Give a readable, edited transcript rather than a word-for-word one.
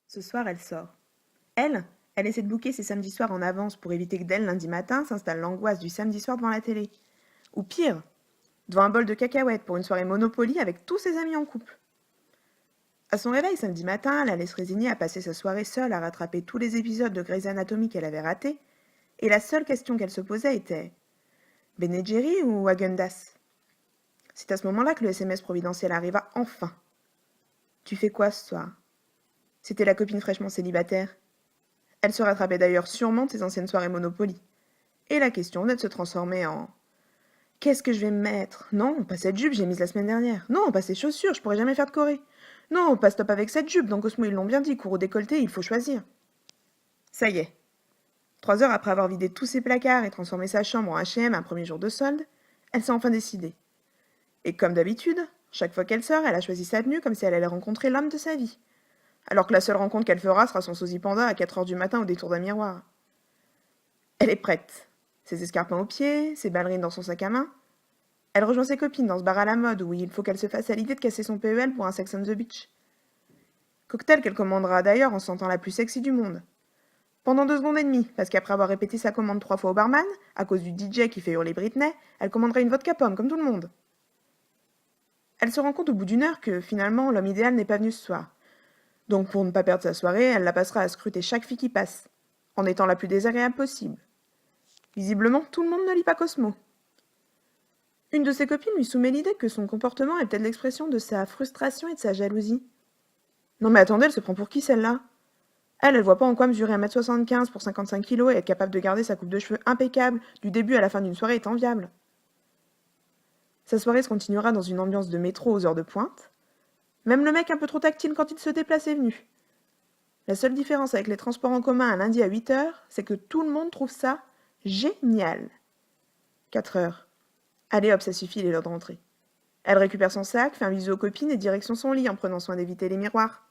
Ce soir, elle sort. Elle essaie de booker ses samedis soirs en avance pour éviter que dès le lundi matin s'installe l'angoisse du samedi soir devant la télé. Ou pire, devant un bol de cacahuètes pour une soirée Monopoly avec tous ses amis en couple. À son réveil samedi matin, elle allait se résigner à passer sa soirée seule à rattraper tous les épisodes de Grey's Anatomy qu'elle avait ratés, et la seule question qu'elle se posait était Ben Jerry ou Häagen-Dazs? C'est à ce moment-là que le SMS providentiel arriva enfin. Tu fais quoi ce soir? C'était la copine fraîchement célibataire. Elle se rattrapait d'ailleurs sûrement de ses anciennes soirées Monopoly. Et la question venait de se transformer en qu'est-ce que je vais me mettre? Non, pas cette jupe, j'ai mise la semaine dernière. Non, pas ces chaussures, je pourrais jamais faire de choré. Non, pas stop avec cette jupe, dans Cosmo ils l'ont bien dit, court au décolleté, il faut choisir. Ça y est. 3 heures après avoir vidé tous ses placards et transformé sa chambre en H&M un premier jour de solde, elle s'est enfin décidée. Et comme d'habitude, chaque fois qu'elle sort, elle a choisi sa tenue comme si elle allait rencontrer l'homme de sa vie. Alors que la seule rencontre qu'elle fera sera son sosie panda à 4 heures du matin au détour d'un miroir. Elle est prête. Ses escarpins aux pieds, ses ballerines dans son sac à main. Elle rejoint ses copines dans ce bar à la mode où il faut qu'elle se fasse à l'idée de casser son PEL pour un Sex on the Beach. Cocktail qu'elle commandera d'ailleurs en se sentant la plus sexy du monde. Pendant 2 secondes et demie, parce qu'après avoir répété sa commande 3 fois au barman, à cause du DJ qui fait hurler Britney, elle commanderait une vodka pomme comme tout le monde. Elle se rend compte au bout d'une heure que, finalement, l'homme idéal n'est pas venu ce soir. Donc pour ne pas perdre sa soirée, elle la passera à scruter chaque fille qui passe, en étant la plus désagréable possible. Visiblement, tout le monde ne lit pas Cosmo. Une de ses copines lui soumet l'idée que son comportement est peut-être l'expression de sa frustration et de sa jalousie. Non mais attendez, elle se prend pour qui celle-là? Elle voit pas en quoi mesurer 1m75 pour 55 kilos et être capable de garder sa coupe de cheveux impeccable du début à la fin d'une soirée est enviable. Sa soirée se continuera dans une ambiance de métro aux heures de pointe. Même le mec un peu trop tactile quand il se déplace est venu. La seule différence avec les transports en commun un lundi à 8h, c'est que tout le monde trouve ça génial. 4 heures. Allez hop, ça suffit, il est l'heure de rentrer. Elle récupère son sac, fait un bisou aux copines et direction son lit en prenant soin d'éviter les miroirs.